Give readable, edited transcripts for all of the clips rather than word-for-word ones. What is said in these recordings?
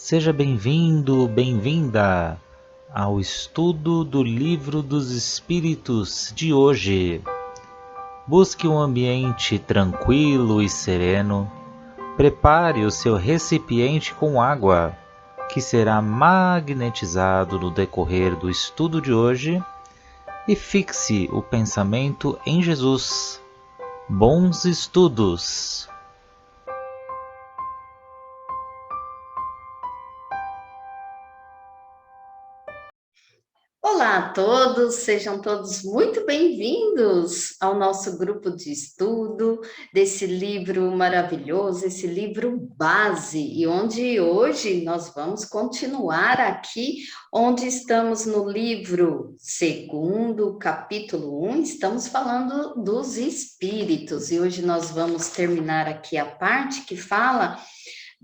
Seja bem-vindo, bem-vinda ao estudo do Livro dos Espíritos de hoje. Busque um ambiente tranquilo e sereno. Prepare o seu recipiente com água, que será magnetizado no decorrer do estudo de hoje, e fixe o pensamento em Jesus. Bons estudos! Olá a todos, sejam todos muito bem-vindos ao nosso grupo de estudo desse livro maravilhoso, esse livro base, e onde hoje nós vamos continuar aqui, onde estamos no livro segundo, capítulo 1, estamos falando dos espíritos, e hoje nós vamos terminar aqui a parte que fala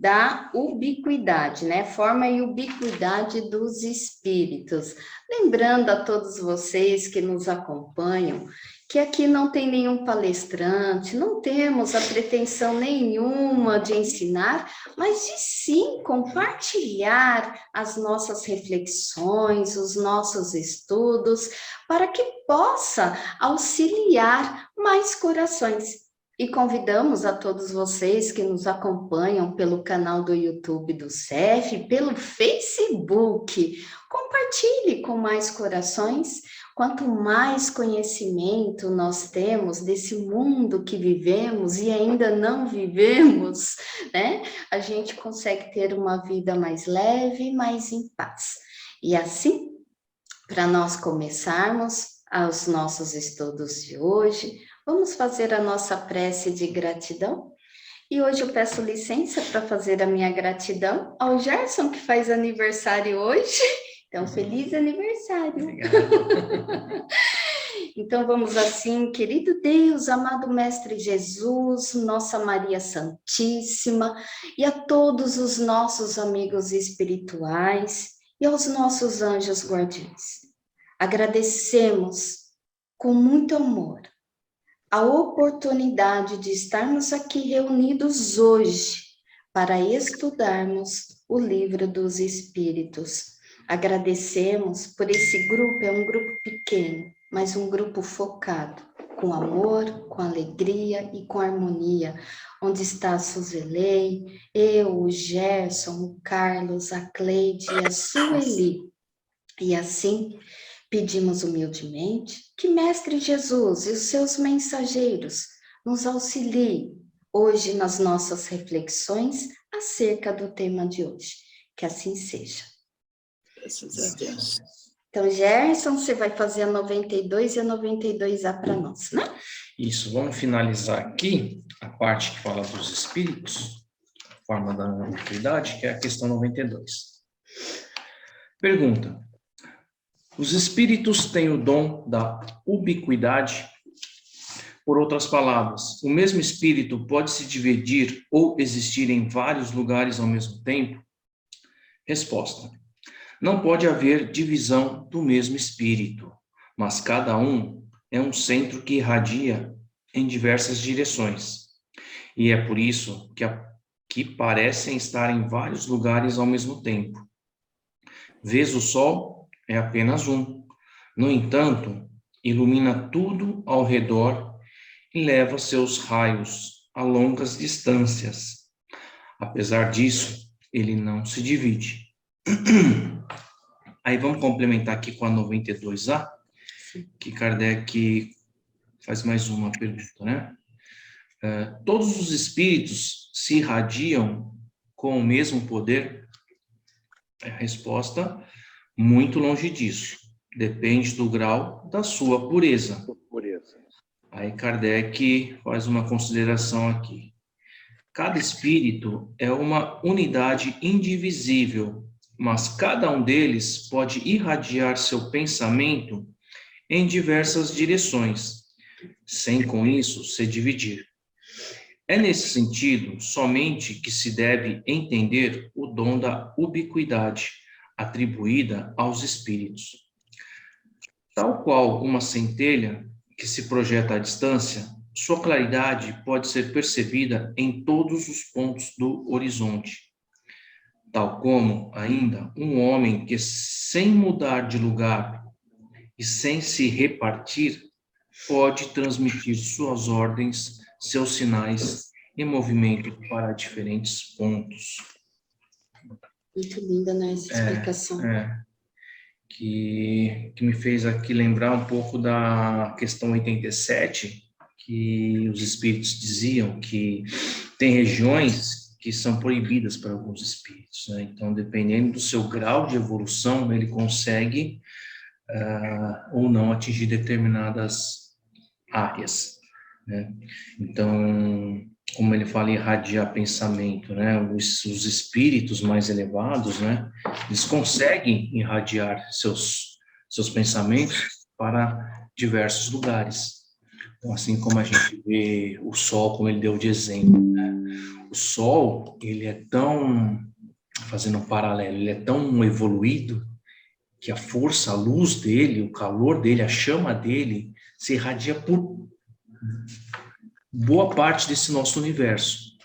da ubiquidade, né? Forma e ubiquidade dos espíritos. Lembrando a todos vocês que nos acompanham que aqui não tem nenhum palestrante, não temos a pretensão nenhuma de ensinar, mas de sim compartilhar as nossas reflexões, os nossos estudos, para que possa auxiliar mais corações. E convidamos a todos vocês que nos acompanham pelo canal do YouTube do CEF, pelo Facebook. Compartilhe com mais corações. Quanto mais conhecimento nós temos desse mundo que vivemos e ainda não vivemos, né? A gente consegue ter uma vida mais leve, mais em paz. E assim, para nós começarmos os nossos estudos de hoje, vamos fazer a nossa prece de gratidão? E hoje eu peço licença para fazer a minha gratidão ao Gerson, que faz aniversário hoje. Então, feliz aniversário! Obrigado. Então, vamos assim, querido Deus, amado Mestre Jesus, Nossa Maria Santíssima, e a todos os nossos amigos espirituais, e aos nossos anjos guardiões. Agradecemos com muito amor a oportunidade de estarmos aqui reunidos hoje para estudarmos o Livro dos Espíritos. Agradecemos por esse grupo, é um grupo pequeno, mas um grupo focado, com amor, com alegria e com harmonia, onde está a Suzelei, eu, o Gerson, o Carlos, a Cleide e a Sueli. E assim, pedimos humildemente que Mestre Jesus e os seus mensageiros nos auxiliem hoje nas nossas reflexões acerca do tema de hoje. Que assim seja. Graças a Deus. Então, Gerson, você vai fazer a 92 e a 92A para nós, né? Isso, vamos finalizar aqui a parte que fala dos espíritos, a forma da utilidade, que é a questão 92. Pergunta: os espíritos têm o dom da ubiquidade? Por outras palavras, o mesmo espírito pode se dividir ou existir em vários lugares ao mesmo tempo? Resposta: não pode haver divisão do mesmo espírito, mas cada um é um centro que irradia em diversas direções. E é por isso que parecem estar em vários lugares ao mesmo tempo. Vês o sol é apenas um. No entanto, ilumina tudo ao redor e leva seus raios a longas distâncias. Apesar disso, ele não se divide. Aí vamos complementar aqui com a 92A, que Kardec faz mais uma pergunta, né? Todos os espíritos se irradiam com o mesmo poder? A resposta, muito longe disso. Depende do grau da sua pureza. Aí Kardec faz uma consideração aqui. Cada espírito é uma unidade indivisível, mas cada um deles pode irradiar seu pensamento em diversas direções, sem com isso se dividir. É nesse sentido somente que se deve entender o dom da ubiquidade atribuída aos espíritos. Tal qual uma centelha que se projeta à distância, sua claridade pode ser percebida em todos os pontos do horizonte. Tal como, ainda, um homem que, sem mudar de lugar e sem se repartir, pode transmitir suas ordens, seus sinais e movimento para diferentes pontos. Muito linda, né, essa explicação. Que me fez aqui lembrar um pouco da questão 87, que os espíritos diziam que tem regiões que são proibidas para alguns espíritos, né? Então, dependendo do seu grau de evolução, ele consegue ou não atingir determinadas áreas, né? Então, como ele fala, irradiar pensamento, né? Os espíritos mais elevados, né? Eles conseguem irradiar seus pensamentos para diversos lugares. Então, assim como a gente vê o Sol, como ele deu de exemplo, né? O Sol, ele é tão, fazendo um paralelo, ele é tão evoluído que a força, a luz dele, o calor dele, a chama dele, se irradia por boa parte desse nosso universo.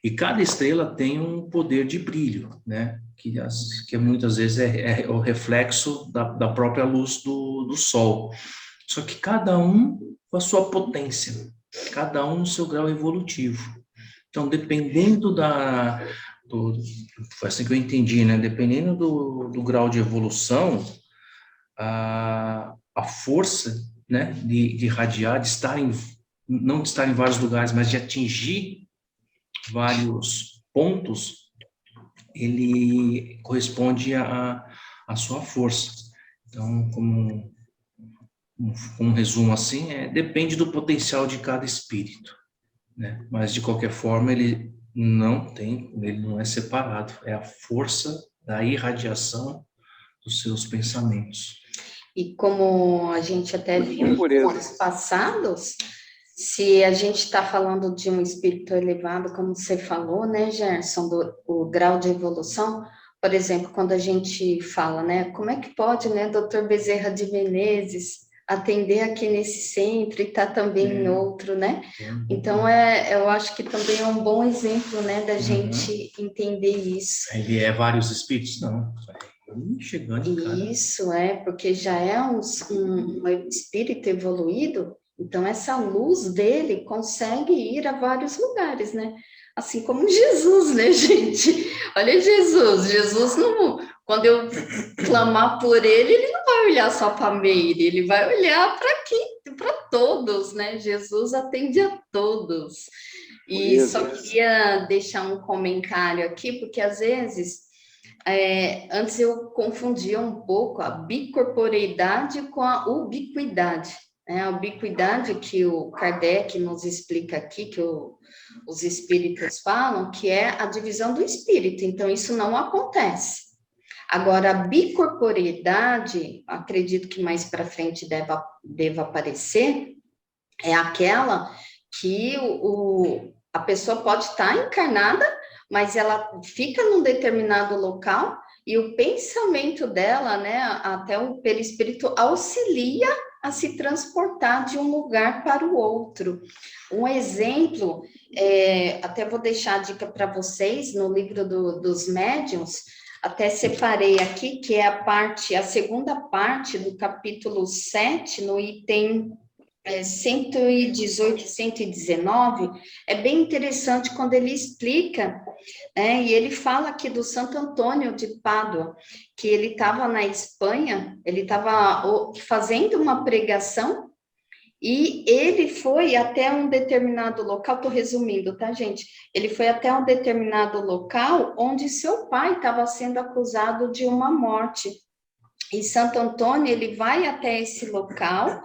E cada estrela tem um poder de brilho, né? Que muitas vezes é o reflexo da própria luz do Sol. Só que cada um com a sua potência, cada um no seu grau evolutivo. Então, dependendo foi assim que eu entendi, né? Dependendo do grau de evolução, a força, né, de irradiar, não de estar em vários lugares, mas de atingir vários pontos, ele corresponde à sua força. Então, como um resumo assim, depende do potencial de cada espírito, né? Mas, de qualquer forma, ele não é separado, é a força da irradiação dos seus pensamentos. E como a gente até viu em anos passados, se a gente está falando de um espírito elevado, como você falou, né, Gerson, o grau de evolução, por exemplo, quando a gente fala, né, como é que pode, né, Dr. Bezerra de Menezes atender aqui nesse centro e tá também em outro, né? Então, eu acho que também é um bom exemplo, né, da gente entender isso. Ele é vários espíritos? Não. Chegando em cada... Isso, porque já é um espírito evoluído, então essa luz dele consegue ir a vários lugares, né? Assim como Jesus, né, gente? Olha Jesus não, quando eu clamar por ele não vai olhar só para Meire, ele vai olhar para quem, para todos, né? Jesus atende a todos. E só queria deixar um comentário aqui, porque às vezes antes eu confundia um pouco a bicorporeidade com a ubiquidade. Né? A ubiquidade que o Kardec nos explica aqui, que os espíritos falam, que é a divisão do espírito. Então, isso não acontece. Agora, a bicorporeidade, acredito que mais para frente deva aparecer, é aquela que a pessoa pode estar encarnada, mas ela fica num determinado local e o pensamento dela, né, até o perispírito auxilia a se transportar de um lugar para o outro. Um exemplo, até vou deixar a dica para vocês, no livro dos médiuns, até separei aqui, que é a segunda parte do capítulo 7, no item 118 e 119, é bem interessante quando ele explica, e ele fala aqui do Santo Antônio de Pádua, que ele estava na Espanha, ele estava fazendo uma pregação, e ele foi até um determinado local, estou resumindo, tá, gente? Ele foi até um determinado local onde seu pai estava sendo acusado de uma morte. E Santo Antônio, ele vai até esse local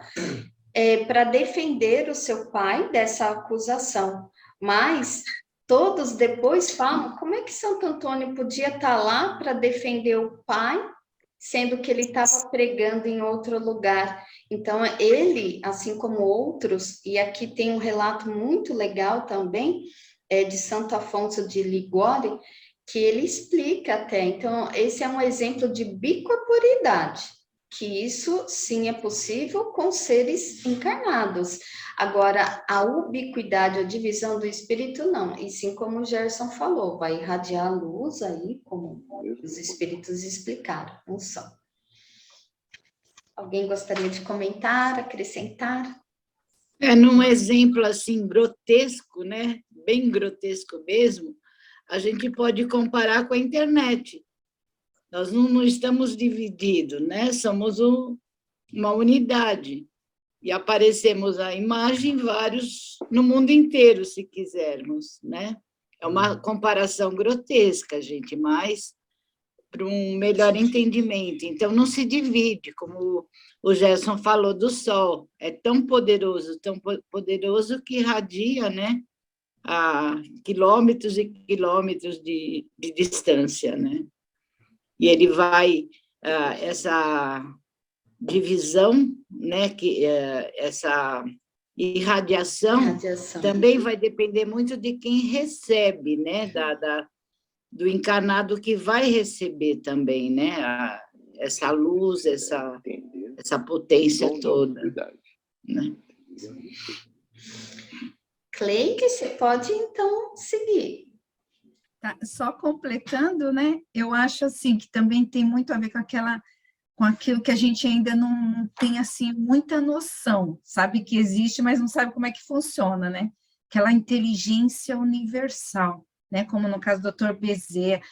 para defender o seu pai dessa acusação. Mas todos depois falam, como é que Santo Antônio podia estar lá para defender o pai, sendo que ele estava pregando em outro lugar? Então, ele, assim como outros, e aqui tem um relato muito legal também, de Santo Afonso de Ligório, que ele explica até. Então, esse é um exemplo de bicorporidade, que isso sim é possível com seres encarnados. Agora, a ubiquidade, a divisão do espírito, não. E sim, como o Gerson falou, vai irradiar a luz aí, como os espíritos explicaram, um só. Alguém gostaria de comentar, acrescentar? Num exemplo assim grotesco, né? Bem grotesco mesmo, a gente pode comparar com a internet. Nós não estamos divididos, né? Somos uma unidade. E aparecemos a imagem vários no mundo inteiro, se quisermos, né? É uma comparação grotesca, gente, mas para um melhor entendimento. Então, não se divide, como o Gerson falou do Sol. É tão poderoso que irradia, né? A quilômetros e quilômetros de distância, né? E ele vai, essa divisão, né? Essa irradiação também vai depender muito de quem recebe, né? Do encarnado que vai receber também, né? Essa luz, essa potência toda. Né? Cleide, você pode, então, seguir. Tá, só completando, né? Eu acho, assim, que também tem muito a ver com aquilo que a gente ainda não tem, assim, muita noção. Sabe que existe, mas não sabe como é que funciona, né? Aquela inteligência universal, né? Como no caso do Dr. Bezerra,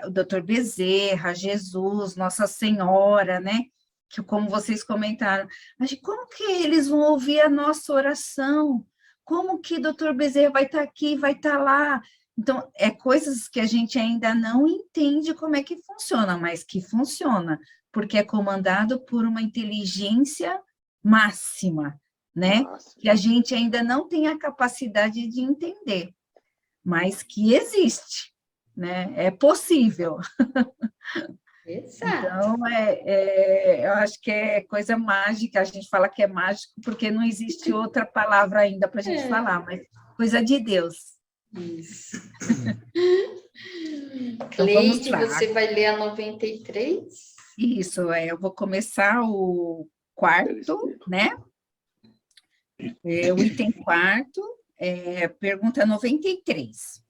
o Dr. Bezerra, Jesus, Nossa Senhora, né? Que, como vocês comentaram, mas como que eles vão ouvir a nossa oração? Como que Dr. Bezerra vai estar aqui, vai estar lá? Então, é coisas que a gente ainda não entende como é que funciona, mas que funciona, porque é comandado por uma inteligência máxima, né? Que a gente ainda não tem a capacidade de entender, mas que existe, né? É possível. Exato. Então, eu acho que é coisa mágica, a gente fala que é mágico, porque não existe outra palavra ainda para a gente falar, mas coisa de Deus. Isso. Então, vamos Cleide, lá. você vai ler a 93? Isso, eu vou começar o quarto, né? O item quarto, pergunta 93.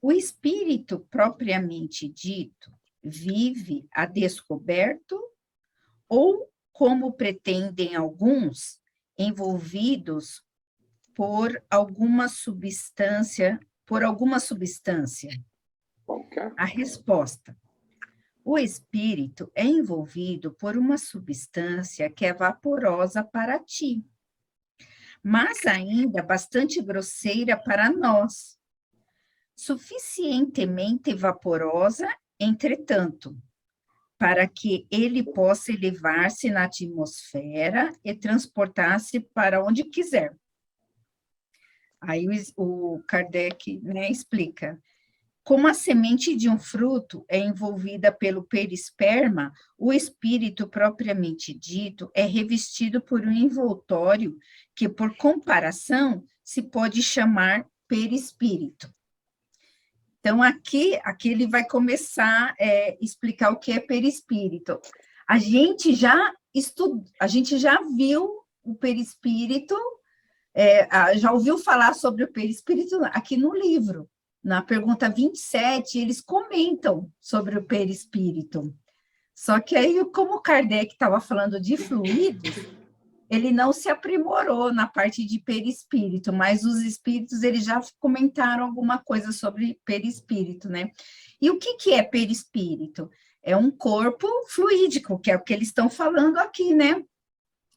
O espírito propriamente dito vive a descoberto ou, como pretendem alguns, envolvidos por alguma substância? A resposta: o espírito é envolvido por uma substância que é vaporosa para ti, mas ainda bastante grosseira para nós, suficientemente vaporosa, entretanto, para que ele possa elevar-se na atmosfera e transportar-se para onde quiser. Aí o Kardec, né, explica: como a semente de um fruto é envolvida pelo perisperma, o espírito propriamente dito é revestido por um envoltório que, por comparação, se pode chamar perispírito. Então, aqui ele vai começar a explicar o que é perispírito. A gente já viu o perispírito, já ouviu falar sobre o perispírito aqui no livro. Na pergunta 27, eles comentam sobre o perispírito. Só que aí, como o Kardec estava falando de fluidos, ele não se aprimorou na parte de perispírito, mas os espíritos, eles já comentaram alguma coisa sobre perispírito, né? E o que é perispírito? É um corpo fluídico, que é o que eles estão falando aqui, né?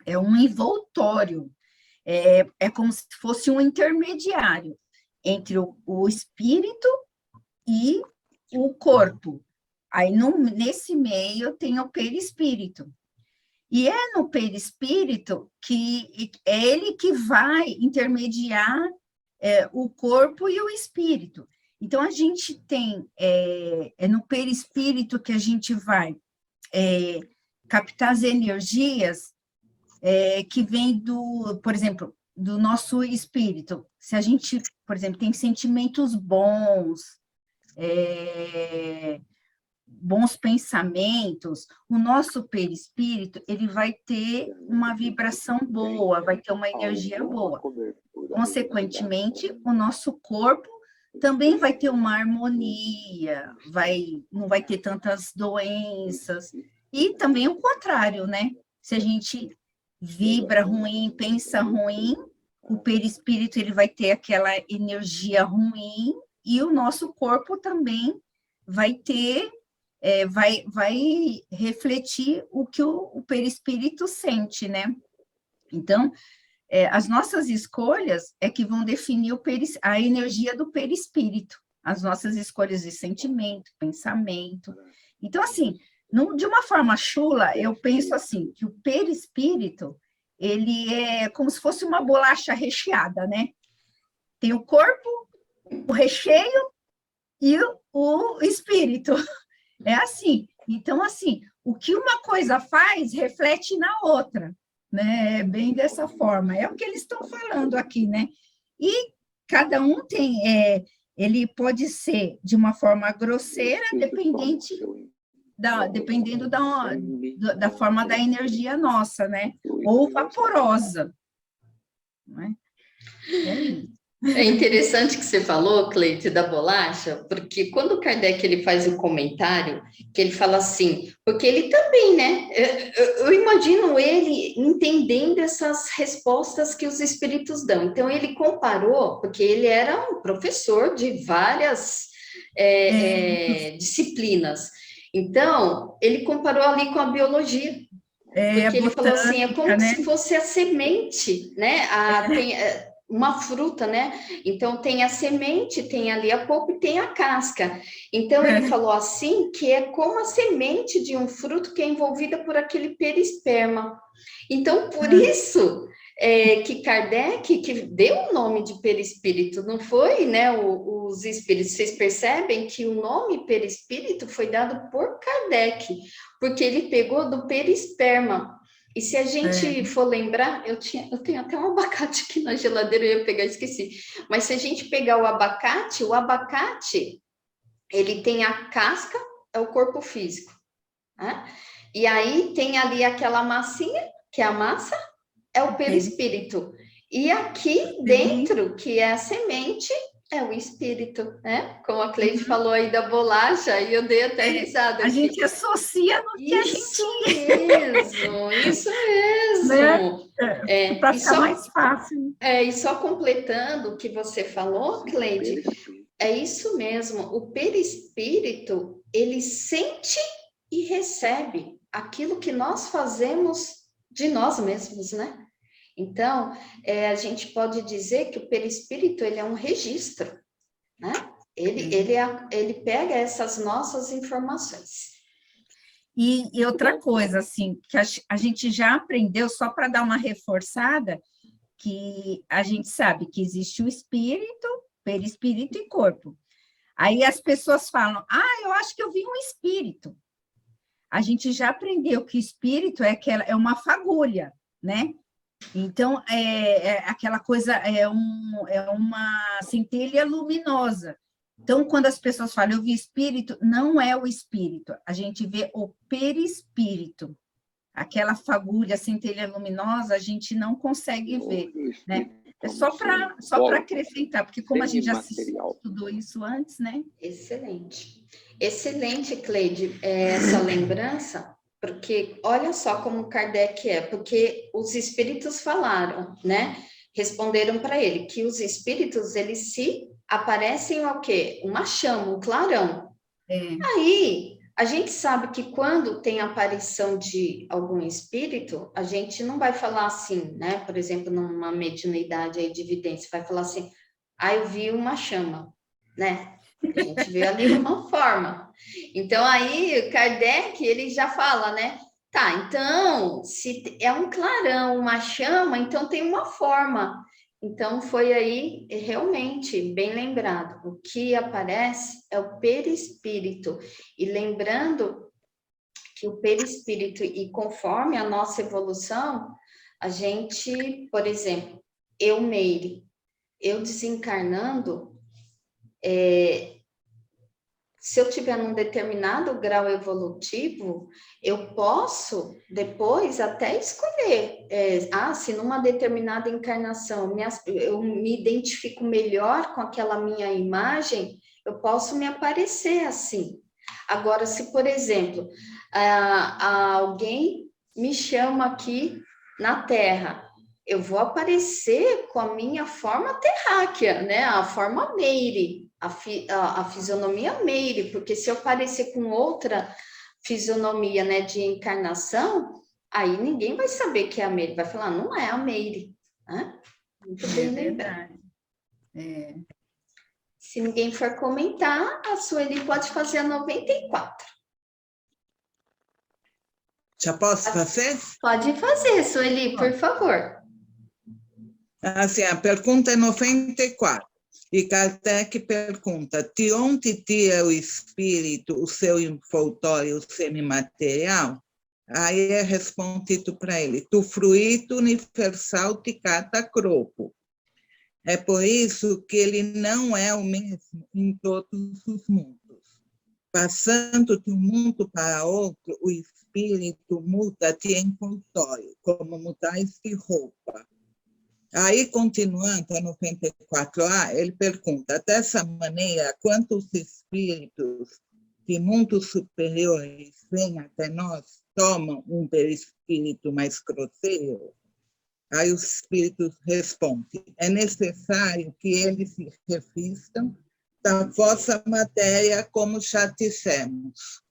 É um envoltório, é como se fosse um intermediário entre o espírito e o corpo. Aí, nesse meio, tem o perispírito. E é no perispírito que é ele que vai intermediar o corpo e o espírito. Então, a gente tem, no perispírito que a gente vai captar as energias que vêm por exemplo, do nosso espírito. Se a gente, por exemplo, tem sentimentos bons, bons pensamentos, o nosso perispírito, ele vai ter uma vibração boa, vai ter uma energia boa. Consequentemente, o nosso corpo também vai ter uma harmonia, não vai ter tantas doenças. E também o contrário, né? Se a gente vibra ruim, pensa ruim, o perispírito ele vai ter aquela energia ruim e o nosso corpo também vai ter, vai refletir o que o perispírito sente, né? Então, as nossas escolhas é que vão definir a energia do perispírito, as nossas escolhas de sentimento, pensamento. Então, assim, de uma forma chula, eu penso assim, que o perispírito, ele é como se fosse uma bolacha recheada, né? Tem o corpo, o recheio e o espírito. É assim. Então, assim, o que uma coisa faz, reflete na outra, né? É bem dessa forma. É o que eles estão falando aqui, né? E cada um ele pode ser de uma forma grosseira, dependendo da forma da energia nossa, né? Ou vaporosa. Né? É isso. É interessante que você falou, Cleide, da bolacha, porque quando o Kardec ele faz o comentário, que ele fala assim, porque ele também, né? Eu imagino ele entendendo essas respostas que os espíritos dão. Então, ele comparou, porque ele era um professor de várias disciplinas. Então, ele comparou ali com a biologia. Porque ele falou assim, é como se fosse a semente, né? Uma fruta, né? Então, tem a semente, tem ali a polpa e tem a casca. Então, ele falou assim, que é como a semente de um fruto que é envolvida por aquele perisperma. Então, por isso que Kardec, que deu o nome de perispírito, não foi, né? Os espíritos, vocês percebem que o nome perispírito foi dado por Kardec, porque ele pegou do perisperma. E se a gente for lembrar, eu tenho até um abacate aqui na geladeira, eu ia pegar, esqueci. Mas se a gente pegar o abacate, ele tem a casca, é o corpo físico. Né? E aí tem ali aquela massinha, que é a massa, é o perispírito. E aqui dentro, que é a semente, é o espírito, né? Como a Cleide falou aí da bolacha, e eu dei até risada. A gente associa no que a gente... Isso mesmo. Né? Para ficar mais fácil. E só completando o que você falou, Cleide, é isso mesmo. O perispírito, ele sente e recebe aquilo que nós fazemos de nós mesmos, né? Então, a gente pode dizer que o perispírito, ele é um registro, né? Ele pega essas nossas informações. E outra coisa, assim, que a gente já aprendeu, só para dar uma reforçada, que a gente sabe que existe o espírito, perispírito e corpo. Aí as pessoas falam, eu acho que eu vi um espírito. A gente já aprendeu que espírito é uma fagulha, né? Então, aquela coisa, é uma centelha luminosa. Então, quando as pessoas falam, eu vi espírito, não é o espírito, a gente vê o perispírito. Aquela fagulha, centelha luminosa, a gente não consegue ver, né? É só para acrescentar, porque como a gente já estudou isso antes, né? Excelente. Excelente, Cleide, essa lembrança. Porque olha só como Kardec porque os espíritos falaram, né? Responderam para ele que os espíritos, eles se aparecem ao quê? Uma chama, um clarão. Aí, a gente sabe que quando tem aparição de algum espírito, a gente não vai falar assim, né? Por exemplo, numa mediunidade aí de evidência, vai falar assim, eu vi uma chama, né? A gente vê ali uma forma. Então, aí, Kardec, ele já fala, né? Tá, então, se é um clarão, uma chama, então tem uma forma. Então, foi aí, realmente, bem lembrado. O que aparece é o perispírito. E lembrando que o perispírito, e conforme a nossa evolução, a gente, por exemplo, Meire, eu desencarnando, se eu tiver num determinado grau evolutivo, eu posso depois até escolher, se numa determinada encarnação eu me identifico melhor com aquela minha imagem, eu posso me aparecer assim. Agora, se, por exemplo, alguém me chama aqui na Terra, eu vou aparecer com a minha forma terráquea, né? A forma Meire, a fisionomia Meire, porque se eu aparecer com outra fisionomia, né, de encarnação, aí ninguém vai saber que é a Meire, vai falar, não é a Meire, né? Muito bem lembrado. Se ninguém for comentar, a Sueli pode fazer a 94. Já posso fazer? Pode fazer, Sueli, por favor. Assim, a pergunta é 94. E Kardec pergunta, de onde tira o espírito o seu envoltório semimaterial? Aí é respondido para ele, do fluido universal de cada corpo. É por isso que ele não é o mesmo em todos os mundos. Passando de um mundo para outro, o espírito muda de envoltório, como mudais de roupa. Aí, continuando a 94A, ele pergunta, dessa maneira, quantos espíritos de mundos superiores vêm até nós, tomam um perispírito mais grosseiro? Aí os espíritos respondem, é necessário que eles se revistam da vossa matéria, como já dissemos.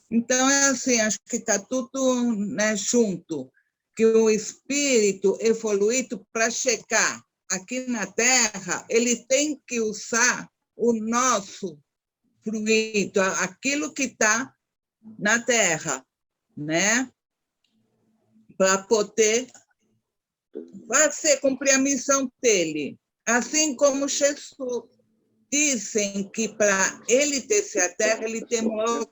Então, é assim, acho que está tudo, né, junto, que o espírito evoluído, para chegar aqui na Terra, ele tem que usar o nosso fluido, aquilo que está na Terra, né? Para poder cumprir a missão dele. Assim como Jesus. Dizem que para ele descer a Terra, ele demorou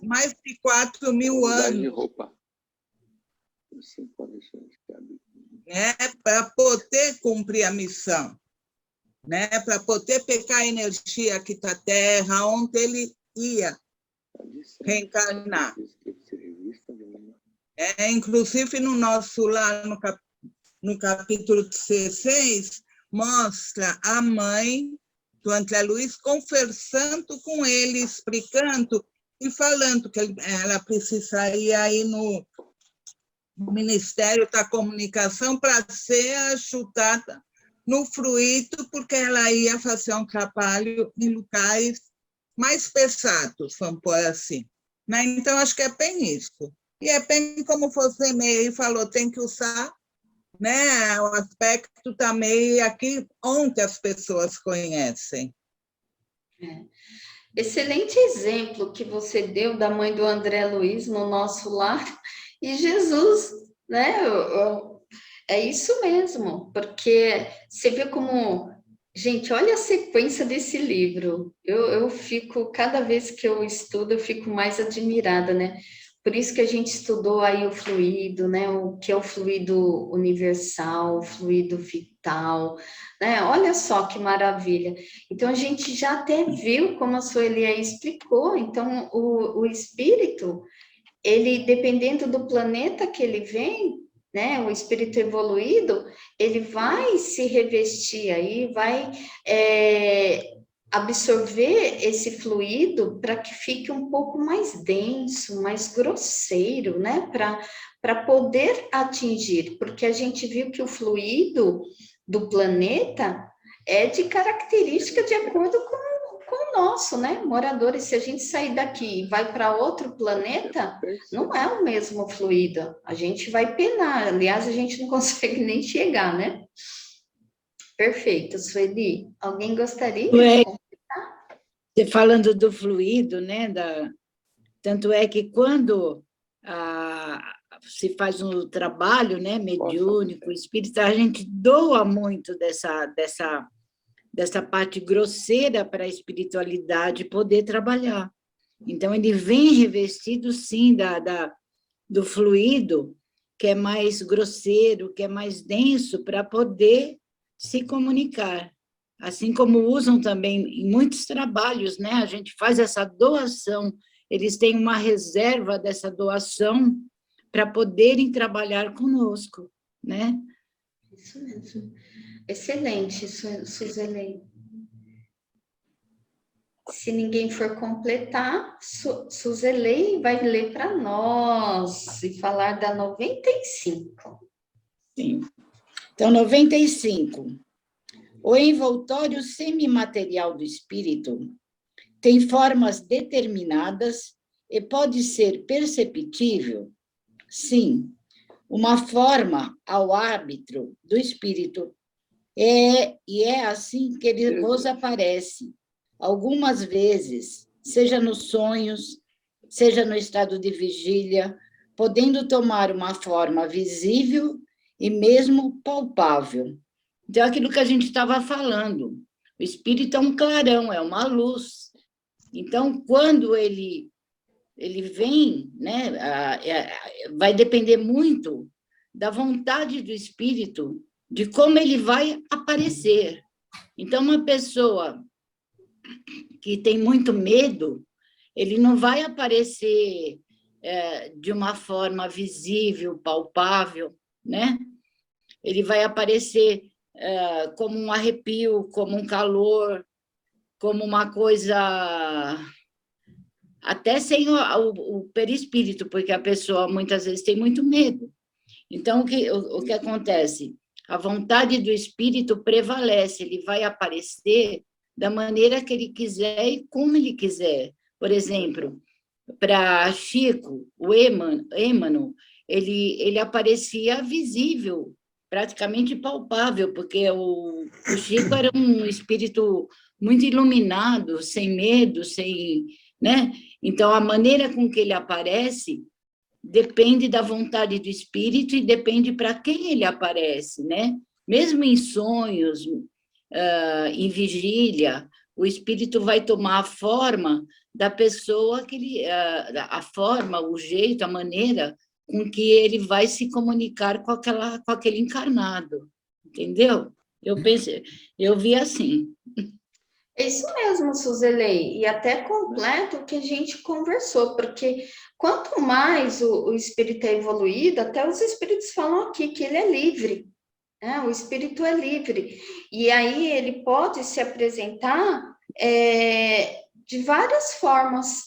mais de 4.000 anos. Né, para poder cumprir a missão, né, para poder pegar a energia aqui da Terra, onde ele ia reencarnar. Inclusive, no nosso lá, no capítulo 16, mostra a mãe do André Luiz conversando com ele, explicando e falando que ela precisaria ir no Ministério da Comunicação para ser ajudada no fluido, porque ela ia fazer um trabalho em lugares mais pesados, vamos pôr assim. Né? Então, acho que é bem isso. E é bem como você meio falou, tem que usar, né, o aspecto também aqui onde as pessoas conhecem. Excelente exemplo que você deu da mãe do André Luiz no nosso lar. E Jesus, né? É isso mesmo, porque você vê como... Gente, olha a sequência desse livro. Eu fico, cada vez que eu estudo, eu fico mais admirada, né? Por isso que a gente estudou aí o fluido, né? O que é o fluido universal, o fluido vital, né? Olha só que maravilha. Então, a gente já até viu, como a Sueli aí explicou, então, o espírito... ele, dependendo do planeta que ele vem, né, o espírito evoluído, ele vai se revestir aí, vai absorver esse fluido para que fique um pouco mais denso, mais grosseiro, né, para poder atingir, porque a gente viu que o fluido do planeta é de característica de acordo com o nosso, né? Moradores, se a gente sair daqui e vai para outro planeta, não é o mesmo fluido. A gente vai penar. Aliás, a gente não consegue nem chegar, né? Perfeito, Sueli. Alguém gostaria de completar? Você falando do fluido, né? Tanto é que quando se faz um trabalho, né, mediúnico, espírita, a gente doa muito dessa parte grosseira para a espiritualidade poder trabalhar. Então, ele vem revestido, sim, do fluido, que é mais grosseiro, que é mais denso, para poder se comunicar. assim como usam também em muitos trabalhos, né? A gente faz essa doação, eles têm uma reserva dessa doação para poderem trabalhar conosco, né? Isso mesmo. Excelente, Suzeli. Se ninguém for completar, Suzeli vai ler para nós e falar da 95. Sim. Então, 95. O envoltório semimaterial do espírito tem formas determinadas e pode ser perceptível? Sim, uma forma ao árbitro do espírito. E é assim que ele vos aparece, algumas vezes, seja nos sonhos, seja no estado de vigília, podendo tomar uma forma visível e mesmo palpável. Então, aquilo que a gente estava falando, o espírito é um clarão, é uma luz. Então, quando ele vem, né, vai depender muito da vontade do espírito, de como ele vai aparecer. Então, uma pessoa que tem muito medo, ele não vai aparecer de uma forma visível, palpável, né? Ele vai aparecer como um arrepio, como um calor, como uma coisa, até sem o perispírito, porque a pessoa muitas vezes tem muito medo. Então, o que acontece? A vontade do espírito prevalece, ele vai aparecer da maneira que ele quiser e como ele quiser. Por exemplo, para Chico, o Êmano, ele aparecia visível, praticamente palpável, porque o Chico era um espírito muito iluminado, sem medo, sem, né? Então, a maneira com que ele aparece depende da vontade do espírito e depende para quem ele aparece, né? Mesmo em sonhos, em vigília, o espírito vai tomar a forma da pessoa que ele, a forma, o jeito, a maneira com que ele vai se comunicar com aquele encarnado, entendeu? Eu vi assim. É isso mesmo, Suzeli, e até completo o que a gente conversou, porque quanto mais o espírito é evoluído, até os espíritos falam aqui que ele é livre, né? O espírito é livre, e aí ele pode se apresentar de várias formas,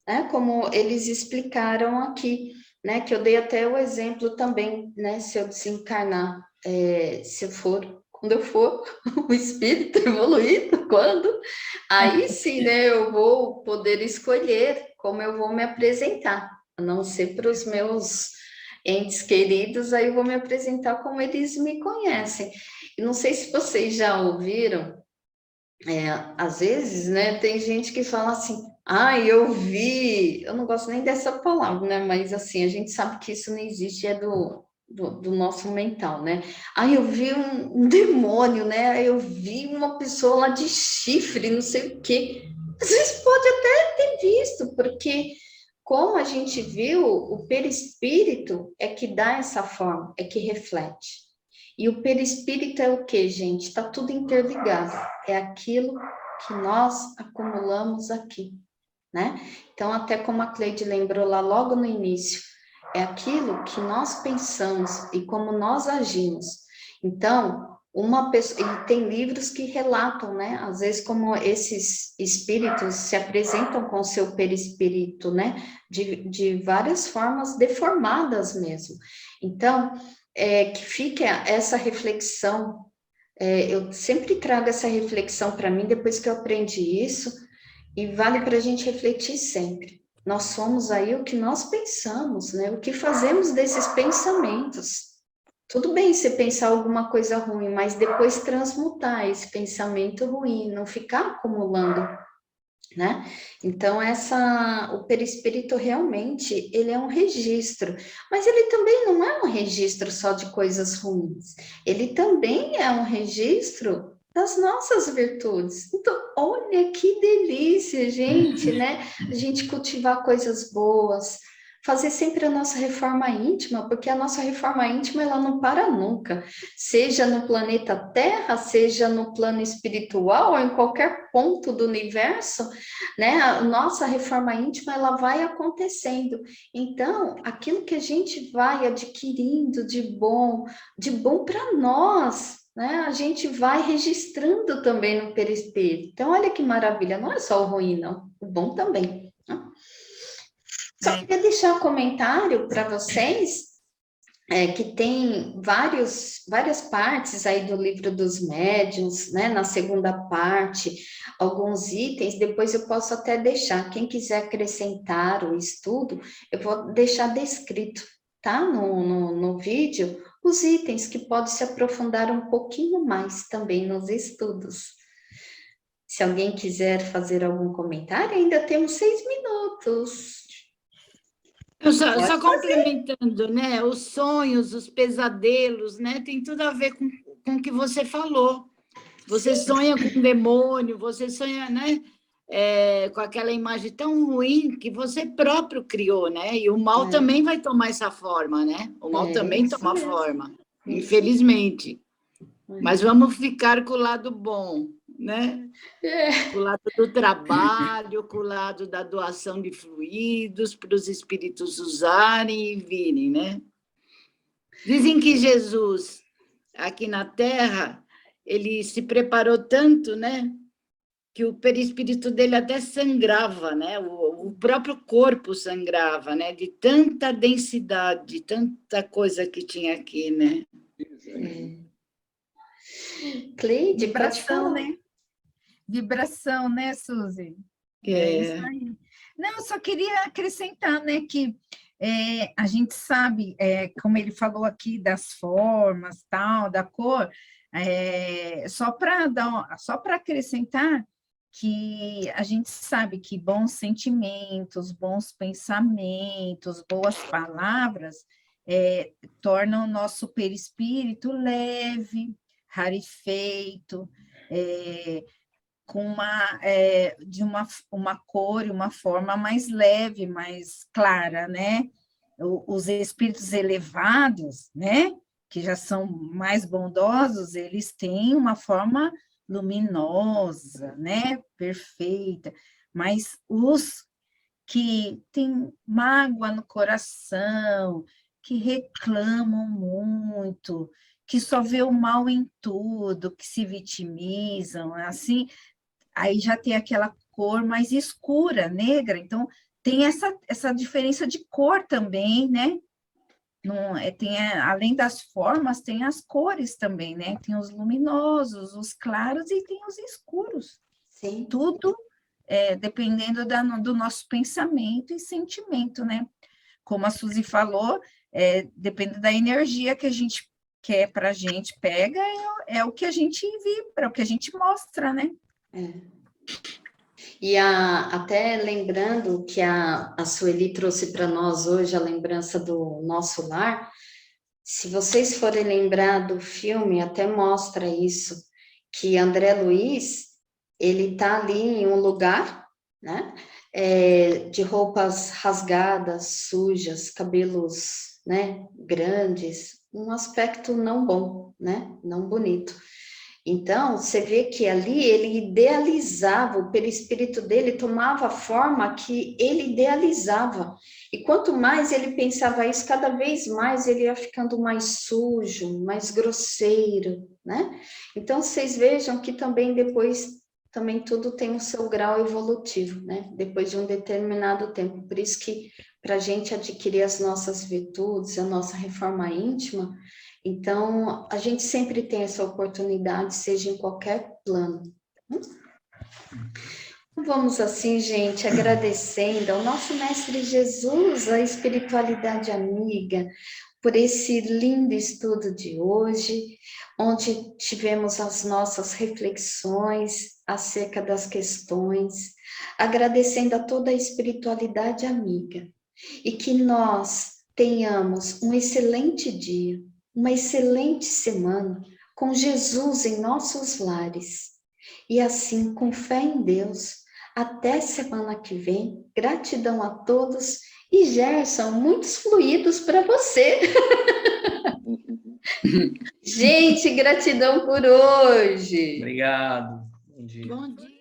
né? Como eles explicaram aqui, né? Que eu dei até o exemplo também, né? Se eu desencarnar, quando eu for o espírito evoluído, aí sim, né, eu vou poder escolher como eu vou me apresentar, a não ser para os meus entes queridos, aí eu vou me apresentar como eles me conhecem. E não sei se vocês já ouviram, às vezes, né, tem gente que fala assim, eu vi, eu não gosto nem dessa palavra, né, mas assim, a gente sabe que isso não existe, é do nosso mental, né? Eu vi um demônio, né? Eu vi uma pessoa lá de chifre, não sei o quê. Às vezes pode até ter visto, porque como a gente viu, o perispírito é que dá essa forma, é que reflete. E o perispírito é o quê, gente? Está tudo interligado. É aquilo que nós acumulamos aqui, né? Então, até como a Cleide lembrou lá logo no início, é aquilo que nós pensamos e como nós agimos. Então, uma pessoa, e tem livros que relatam, né? Às vezes, como esses espíritos se apresentam com seu perispírito, né? De várias formas deformadas mesmo. Então, que fica essa reflexão. Eu sempre trago essa reflexão para mim, depois que eu aprendi isso, e vale para a gente refletir sempre. Nós somos aí o que nós pensamos, né? O que fazemos desses pensamentos. Tudo bem você pensar alguma coisa ruim, mas depois transmutar esse pensamento ruim, não ficar acumulando, né? Então, o perispírito realmente, ele é um registro, mas ele também não é um registro só de coisas ruins, ele também é um registro das nossas virtudes. Então, olha que delícia, gente, né? A gente cultivar coisas boas, fazer sempre a nossa reforma íntima, porque a nossa reforma íntima, ela não para nunca, seja no planeta Terra, seja no plano espiritual, ou em qualquer ponto do universo, né? A nossa reforma íntima, ela vai acontecendo. Então, aquilo que a gente vai adquirindo de bom para nós, né? A gente vai registrando também no perispírito. Então, olha que maravilha, não é só o ruim, não, o bom também. Né? Só queria deixar um comentário para vocês, que tem várias partes aí do livro dos médiuns, né? Na segunda parte, alguns itens, depois eu posso até deixar, quem quiser acrescentar o estudo, eu vou deixar descrito, tá? No vídeo, os itens que pode se aprofundar um pouquinho mais também nos estudos. Se alguém quiser fazer algum comentário, ainda temos 6 minutos. Eu só complementando, né? Os sonhos, os pesadelos, né? Tem tudo a ver com o que você falou. Você sonha com um demônio, você sonha, né? Com aquela imagem tão ruim que você próprio criou, né? E o mal também vai tomar essa forma, né? O mal também toma forma, infelizmente. Mas vamos ficar com o lado bom, né? Com o lado do trabalho, com o lado da doação de fluidos para os espíritos usarem e virem, né? Dizem que Jesus, aqui na Terra, ele se preparou tanto, né? Que o perispírito dele até sangrava, né? O próprio corpo sangrava, né? De tanta densidade, de tanta coisa que tinha aqui, né? Cleide, Vibração, né? Vibração, né, Suzy? Isso aí. Não, eu só queria acrescentar, né, que a gente sabe, como ele falou aqui, das formas, tal, da cor, só para acrescentar que a gente sabe que bons sentimentos, bons pensamentos, boas palavras tornam o nosso perispírito leve, rarefeito, com uma cor e uma forma mais leve, mais clara, né? Os espíritos elevados, né? Que já são mais bondosos, eles têm uma forma luminosa, né? Perfeita, mas os que têm mágoa no coração, que reclamam muito, que só vê o mal em tudo, que se vitimizam, assim, aí já tem aquela cor mais escura, negra, então tem essa diferença de cor também, né? Não, além das formas, tem as cores também, né? Tem os luminosos, os claros e tem os escuros. Sim. Tudo dependendo do nosso pensamento e sentimento, né? Como a Suzy falou, depende da energia que a gente quer para a gente, pega, é o que a gente vibra, o que a gente mostra, né? E até lembrando que a Sueli trouxe para nós hoje a lembrança do nosso lar, se vocês forem lembrar do filme, até mostra isso, que André Luiz, ele está ali em um lugar, né, de roupas rasgadas, sujas, cabelos, né, grandes, um aspecto não bom, né, não bonito. Então, você vê que ali ele idealizava, o perispírito dele tomava a forma que ele idealizava. E quanto mais ele pensava isso, cada vez mais ele ia ficando mais sujo, mais grosseiro, né? Então, vocês vejam que também depois, também tudo tem o seu grau evolutivo, né? Depois de um determinado tempo. Por isso que, para a gente adquirir as nossas virtudes, a nossa reforma íntima, então, a gente sempre tem essa oportunidade, seja em qualquer plano. Vamos assim, gente, agradecendo ao nosso Mestre Jesus, a espiritualidade amiga, por esse lindo estudo de hoje, onde tivemos as nossas reflexões acerca das questões, agradecendo a toda a espiritualidade amiga, e que nós tenhamos um excelente dia, uma excelente semana com Jesus em nossos lares. E assim, com fé em Deus, até semana que vem. Gratidão a todos E Gerson, muitos fluidos para você. Gente, gratidão por hoje. Obrigado. Bom dia. Bom dia.